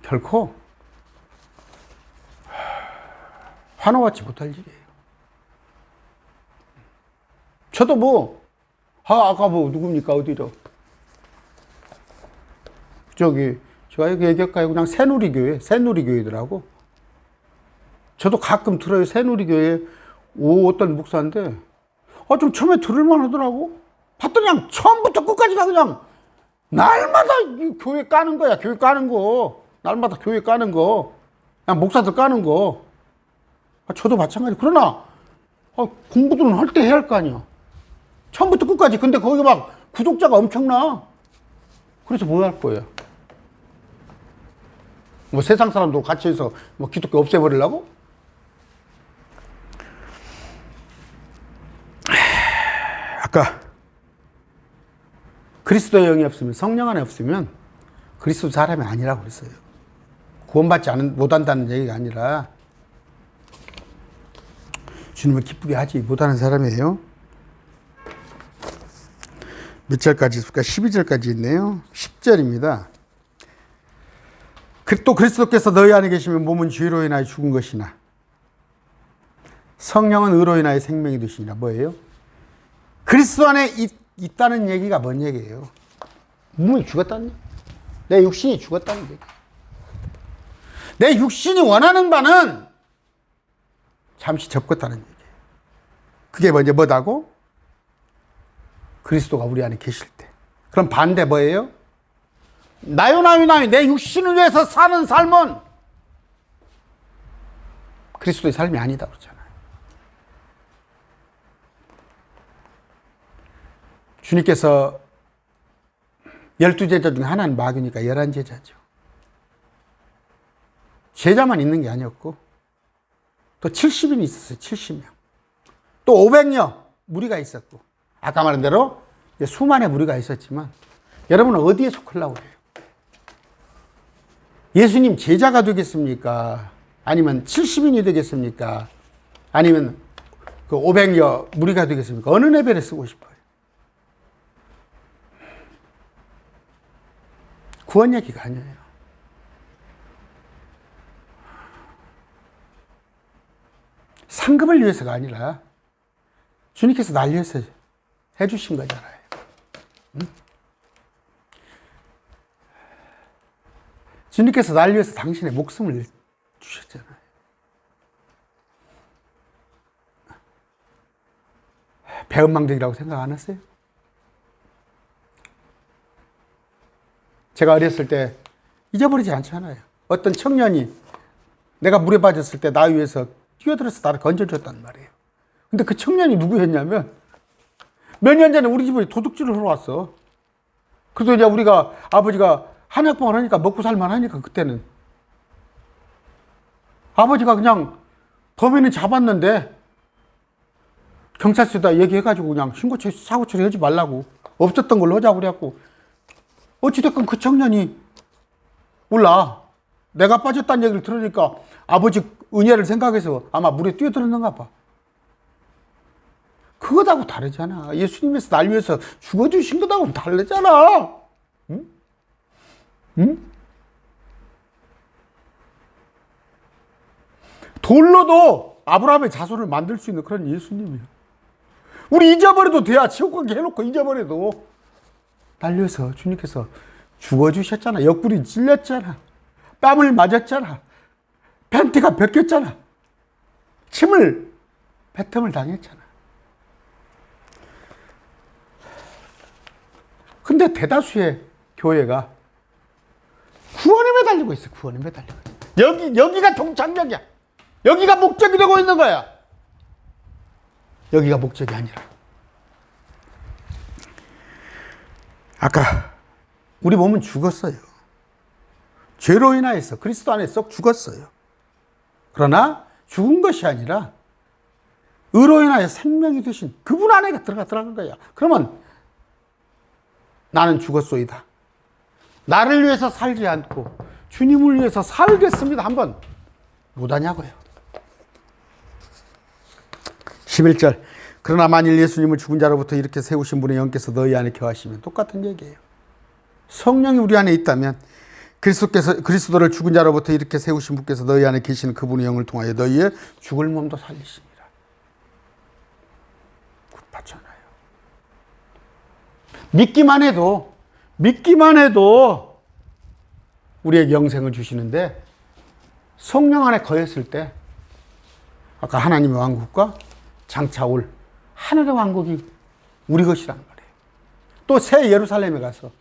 Speaker 1: 결코 환호받지 못할 일이에요. 저도 아까 누굽니까? 어디로? 제가 여기 얘기할까요? 그냥 새누리교회더라고. 저도 가끔 들어요. 새누리교회 어떤 목사인데, 좀 처음에 들을만 하더라고. 봤더니 그냥 처음부터 끝까지가 그냥 날마다 교회 까는 거야. 교회 까는 거. 날마다 교회 까는 거. 그냥 목사들 까는 거. 저도 마찬가지. 그러나, 공부들은 할 때 해야 할 거 아니야. 처음부터 끝까지. 근데 거기 막 구독자가 엄청나. 그래서 뭐 할 거예요? 뭐 세상 사람도 같이 해서 뭐 기독교 없애버리려고? 아까 그리스도의 영이 없으면, 성령 안에 없으면 그리스도 사람이 아니라고 그랬어요. 구원받지 못한다는 얘기가 아니라 주님을 기쁘게 하지 못하는 사람이에요. 몇 절까지 있을까? 12절까지 있네요. 10절입니다. 또 그리스도께서 너희 안에 계시면 몸은 죄로 인하여 죽은 것이나 성령은 의로 인하여 생명이 되시니라. 뭐예요? 그리스도 안에 있다는 얘기가 뭔 얘기예요? 몸이 죽었다는 얘기. 내 육신이 죽었다는 얘기. 내 육신이 원하는 바는 잠시 접겠다는 얘기예요. 그게 먼저 뭐다고? 그리스도가 우리 안에 계실 때. 그럼 반대 뭐예요? 나요 내 육신을 위해서 사는 삶은 그리스도의 삶이 아니다 그러잖아요. 주님께서 12제자 중에 하나는 마귀니까 11제자죠. 제자만 있는 게 아니었고 또 70인이 있었어요. 70명. 또 500여 무리가 있었고 아까 말한 대로 수만의 무리가 있었지만 여러분은 어디에 속하려고 해요? 예수님 제자가 되겠습니까? 아니면 70인이 되겠습니까? 아니면 그 500여 무리가 되겠습니까? 어느 레벨에 쓰고 싶어요? 구원 얘기가 아니에요. 상급을 위해서가 아니라 주님께서 날 위해서 해주신 거잖아요. 응? 주님께서 날 위해서 당신의 목숨을 주셨잖아요. 배은망덕이라고 생각 안 했어요? 제가 어렸을 때 잊어버리지 않잖아요. 어떤 청년이 내가 물에 빠졌을 때 나 위해서 뛰어들어서 나를 건져줬단 말이에요. 근데 그 청년이 누구였냐면 몇 년 전에 우리 집에 도둑질을 하러 왔어. 그래서 이제 우리가 아버지가 한약방을 하니까 먹고 살만 하니까 그때는 아버지가 그냥 범인은 잡았는데 경찰서에다 얘기해가지고 그냥 사고 처리하지 말라고 없었던 걸로 하자고 그래갖고 어찌됐건 그 청년이 몰라 내가 빠졌다는 얘기를 들으니까 아버지 은혜를 생각해서 아마 물에 뛰어들었는가 봐. 그거하고 다르잖아. 예수님께서 날 위해서 죽어주신 것하고는 다르잖아. 응? 응? 돌로도 아브라함의 자손을 만들 수 있는 그런 예수님이야. 우리 잊어버려도 돼야 지옥 가게 해놓고 잊어버려도 날 위해서 주님께서 죽어주셨잖아. 옆구리 찔렸잖아. 뺨을 맞았잖아. 팬티가 벗겼잖아. 침을 뱉음을 당했잖아. 근데 대다수의 교회가 구원에 매달리고 있어. 구원에 매달리고 있어. 여기가 동창력이야. 여기가 목적이 되고 있는 거야. 여기가 목적이 아니라. 아까 우리 몸은 죽었어요. 죄로 인하여서 그리스도 안에 썩 죽었어요. 그러나 죽은 것이 아니라 의로 인하여 생명이 되신 그분 안에 들어간 거야. 그러면 나는 죽었소이다. 나를 위해서 살지 않고 주님을 위해서 살겠습니다. 한번 못하냐고요. 11절. 그러나 만일 예수님을 죽은 자로부터 이렇게 세우신 분의 영께서 너희 안에 거하시면 똑같은 얘기예요. 성령이 우리 안에 있다면 그리스도를 죽은 자로부터 이렇게 세우신 분께서 너희 안에 계시는 그분의 영을 통하여 너희의 죽을 몸도 살리시니라. 맞잖아요. 믿기만 해도 우리에게 영생을 주시는데 성령 안에 거했을 때 아까 하나님의 왕국과 장차올 하늘의 왕국이 우리 것이란 말이에요. 또 새 예루살렘에 가서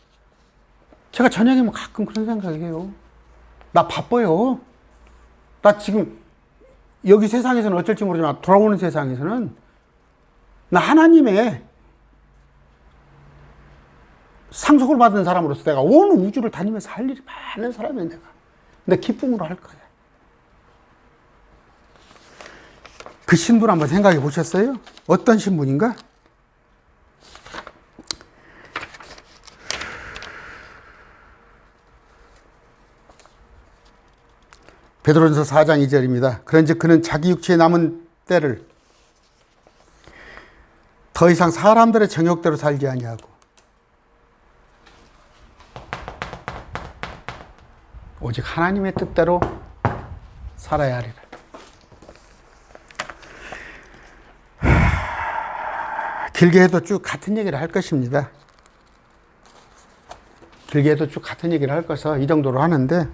Speaker 1: 제가 저녁이면 가끔 그런 생각해요. 나 바빠요. 나 지금 여기 세상에서는 어쩔지 모르지만 돌아오는 세상에서는 나 하나님의 상속을 받은 사람으로서 내가 온 우주를 다니면서 할 일이 많은 사람이야, 내가. 내 기쁨으로 할 거야. 그 신분 한번 생각해 보셨어요? 어떤 신분인가? 베드로전서 4장 2절입니다. 그런즉 그는 자기 육체에 남은 때를 더 이상 사람들의 정욕대로 살지 아니하고 오직 하나님의 뜻대로 살아야 하리라. 길게 해도 쭉 같은 얘기를 할 것입니다. 길게 해도 쭉 같은 얘기를 할 것을 이 정도로 하는데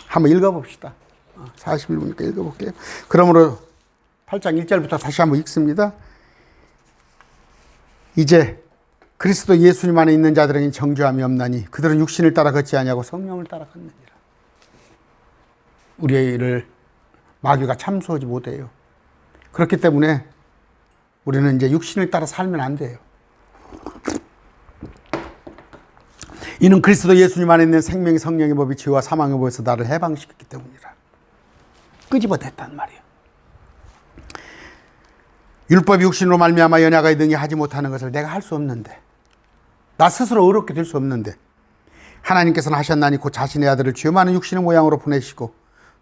Speaker 1: 한번 읽어봅시다. 41분이니까 읽어볼게요. 그러므로 8장 1절부터 다시 한번 읽습니다. 이제 그리스도 예수님 안에 있는 자들에게 정죄함이 없나니 그들은 육신을 따라 걷지 아니하고 성령을 따라 걷느니라. 우리를 마귀가 참수하지 못해요. 그렇기 때문에 우리는 이제 육신을 따라 살면 안 돼요. 이는 그리스도 예수님 안에 있는 생명의 성령의 법이 죄와 사망의 법에서 나를 해방시켰기 때문이라. 끄집어냈단 말이에요. 율법이 육신으로 말미암아 연약하게 등이 하지 못하는 것을 내가 할 수 없는데, 나 스스로 어렵게 될 수 없는데 하나님께서는 하셨나니 곧 자신의 아들을 죄 많은 육신의 모양으로 보내시고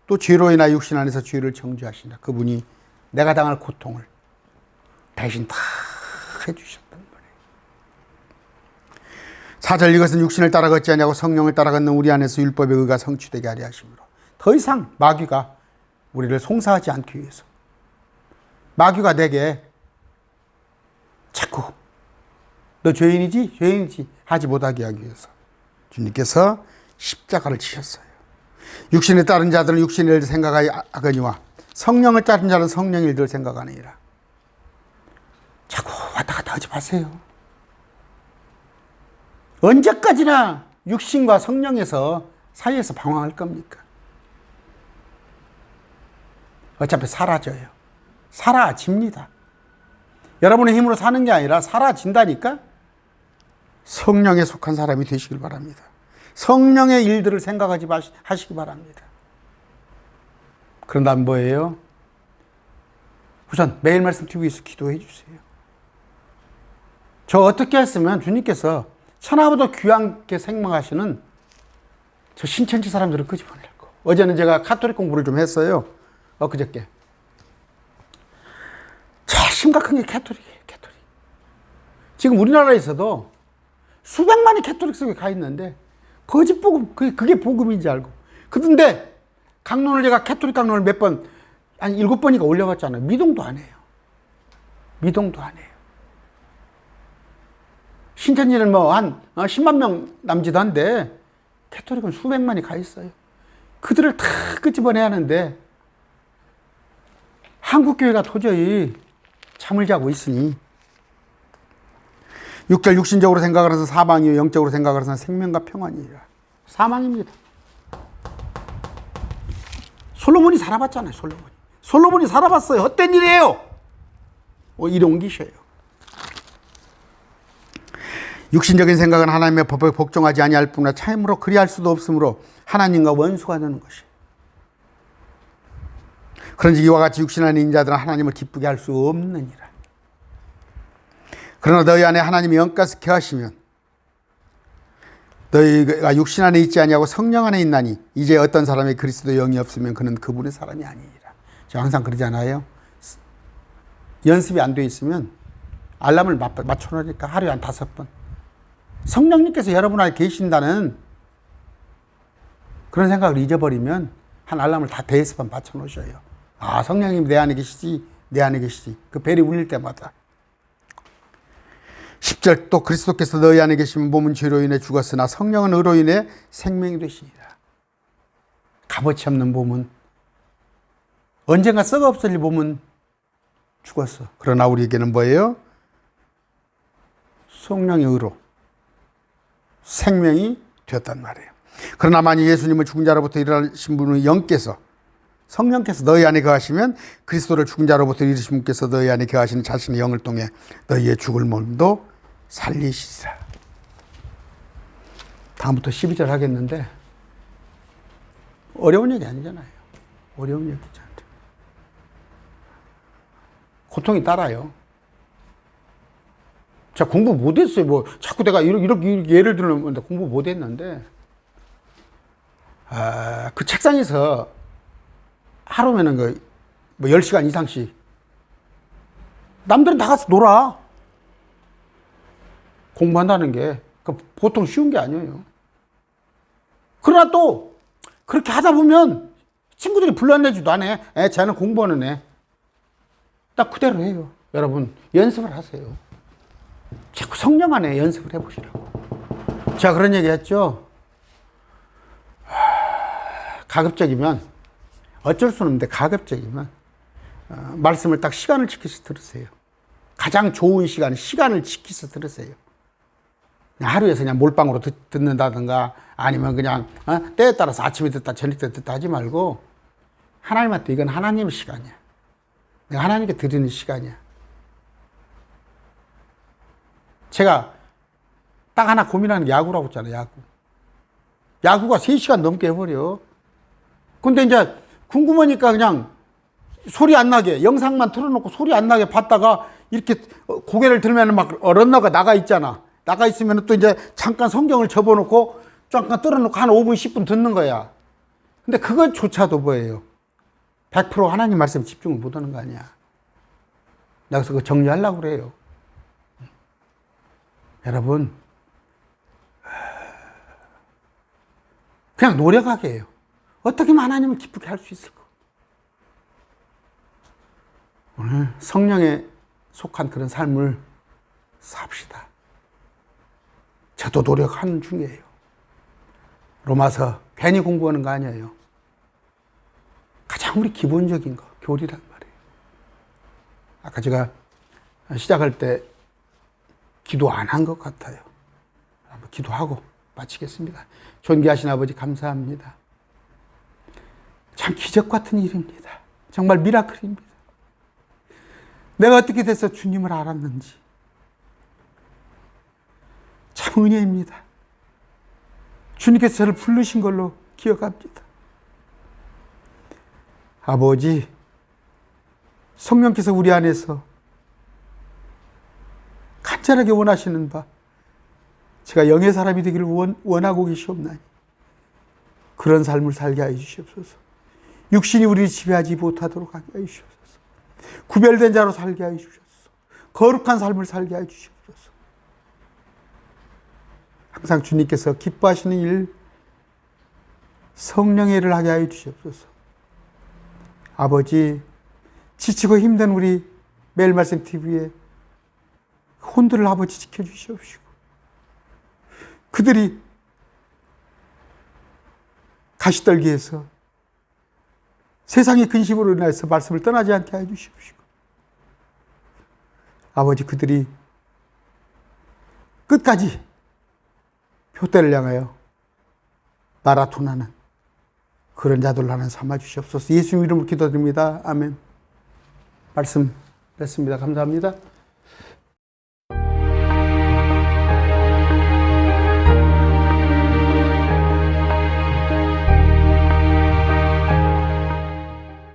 Speaker 1: 또 죄로 인하여 육신 안에서 죄를 정죄하시니라. 그분이 내가 당할 고통을 대신 다 해주셨단 말이에요. 4절 이것은 육신을 따라 걷지 아니하고 성령을 따라 걷는 우리 안에서 율법의 의가 성취되게 하려 하심으로. 더 이상 마귀가 우리를 송사하지 않기 위해서, 마귀가 내게 자꾸 너 죄인이지? 죄인이지? 하지 못하게 하기 위해서 주님께서 십자가를 지셨어요. 육신에 따른 자들은 육신의 일을 생각하거니와 성령을 따른 자는 성령의 일들을 생각하느니라. 자꾸 왔다 갔다 하지 마세요. 언제까지나 육신과 성령에서 사이에서 방황할 겁니까? 어차피 사라져요. 사라집니다. 여러분의 힘으로 사는 게 아니라 사라진다니까? 성령에 속한 사람이 되시길 바랍니다. 성령의 일들을 생각하지 하시기 바랍니다. 그런 다음 뭐예요? 우선 매일 말씀 듣기 위해서 기도해 주세요. 저 어떻게 했으면 주님께서 천하보다 귀하게 생명하시는 저 신천지 사람들을 끄집어낼 거. 어제는 제가 카톨릭 공부를 좀 했어요. 엊그저께. 제일 심각한 게 캐톨릭이에요. 캐톨릭. 지금 우리나라에서도 수백만이 캐톨릭 속에 가 있는데 거짓 복음, 그게 복음인지 알고. 그런데 강론을 제가 캐톨릭 강론을 몇 번, 한 7번인가 올려봤잖아요. 미동도 안 해요. 미동도 안 해요. 신천지는 뭐 한 10만 명 남지도 한데 캐톨릭은 수백만이 가 있어요. 그들을 다 끄집어내야 하는데 한국교회가 도저히 잠을 자고 있으니 6절 육신적으로 생각을 해서 사망이요 영적으로 생각을 해서 생명과 평안이라. 사망입니다. 솔로몬이 살아봤잖아요. 솔로몬이 살아봤어요. 헛된 일이에요. 이리 옮기셔요. 육신적인 생각은 하나님의 법에 복종하지 아니할 뿐이나 참으로 그리할 수도 없으므로 하나님과 원수가 되는 것이에요. 그런지 이와 같이 육신 안에 있는 자들은 하나님을 기쁘게 할 수 없느니라. 그러나 너희 안에 하나님이 영가스 계하시면 너희가 육신 안에 있지 아니하고 성령 안에 있나니 이제 어떤 사람이 그리스도 영이 없으면 그는 그분의 사람이 아니니라. 제가 항상 그러잖아요. 연습이 안 돼 있으면 알람을 맞춰놓으니까 하루에 한 5번. 성령님께서 여러분 안에 계신다는 그런 생각을 잊어버리면 한 알람을 다 대여섯 맞춰놓으셔요. 아, 성령님이 내 안에 계시지, 내 안에 계시지. 그 벨이 울릴 때마다. 10절 또 그리스도께서 너희 안에 계시면 몸은 죄로 인해 죽었으나 성령은 의로 인해 생명이 되시니라. 값어치 없는 몸은, 언젠가 썩어 없어질 몸은 죽었어. 그러나 우리에게는 뭐예요? 성령의 의로 생명이 되었단 말이에요. 그러나 만약 예수님을 죽은 자로부터 일어나신 분은 영께서, 성령께서 너희 안에 거하시면 그리스도를 죽은 자로부터 일으키신 분께서 너희 안에 거하시는 자신의 영을 통해 너희의 죽을 몸도 살리시리라. 다음부터 12절 하겠는데 어려운 얘기 아니잖아요. 어려운 얘기잖아요. 고통이 따라요. 자, 공부 못했어요. 뭐 자꾸 내가 이렇게 예를 들면 공부 못했는데, 그 책상에서 하루면은 뭐 10시간 이상씩 남들은 나가서 놀아. 공부한다는 게 보통 쉬운 게 아니에요. 그러나 또 그렇게 하다 보면 친구들이 불러내지도 않아. 쟤는 공부하는 애. 딱 그대로 해요. 여러분 연습을 하세요. 자꾸 성령 안에 연습을 해보시라고. 제가 그런 얘기 했죠. 가급적이면, 어쩔 수는 없는데 가급적이면 말씀을 딱 시간을 지켜서 들으세요. 가장 좋은 시간을 지켜서 들으세요. 그냥 하루에서 그냥 몰빵으로 듣는다든가 아니면 그냥 때에 따라서 아침에 듣다 저녁 때 듣다 하지 말고, 하나님한테 이건 하나님의 시간이야. 내가 하나님께 드리는 시간이야. 제가 딱 하나 고민하는 게 야구라고 했잖아요. 야구가 3시간 넘게 해버려. 근데 이제 궁금하니까 그냥 소리 안 나게, 영상만 틀어놓고 소리 안 나게 봤다가 이렇게 고개를 들면 막 런너가 나가 있잖아. 나가 있으면 또 이제 잠깐 성경을 접어놓고 잠깐 떨어놓고 한 5분, 10분 듣는 거야. 근데 그것조차도 뭐예요? 100% 하나님 말씀 집중을 못 하는 거 아니야. 내가 그래서 그거 정리하려고 그래요. 여러분, 그냥 노력하게 해요. 어떻게 하면 하나님을 기쁘게 할 수 있을까? 오늘 성령에 속한 그런 삶을 삽시다. 저도 노력하는 중이에요. 로마서 괜히 공부하는 거 아니에요. 가장 우리 기본적인 거, 교리란 말이에요. 아까 제가 시작할 때 기도 안 한 것 같아요. 한번 기도하고 마치겠습니다. 존귀하신 아버지 감사합니다. 참 기적 같은 일입니다. 정말 미라클입니다. 내가 어떻게 돼서 주님을 알았는지 참 은혜입니다. 주님께서 저를 부르신 걸로 기억합니다. 아버지, 성령께서 우리 안에서 간절하게 원하시는 바, 제가 영의 사람이 되기를 원하고 계시옵나니 그런 삶을 살게 하여 주시옵소서. 육신이 우리를 지배하지 못하도록 하게 하여 주시옵소서. 구별된 자로 살게 하여 주시옵소서. 거룩한 삶을 살게 하여 주시옵소서. 항상 주님께서 기뻐하시는 일, 성령의 일을 하게 하여 주시옵소서. 아버지, 지치고 힘든 우리 매일 말씀 TV에 혼들을 아버지 지켜주시옵시고, 그들이 가시떨기에서 세상의 근심으로 인해서 말씀을 떠나지 않게 해주시옵시고, 아버지, 그들이 끝까지 표대를 향하여 마라톤하는 그런 자들 하나 삼아 주시옵소서. 예수 이름으로 기도드립니다. 아멘. 말씀 냈습니다. 감사합니다.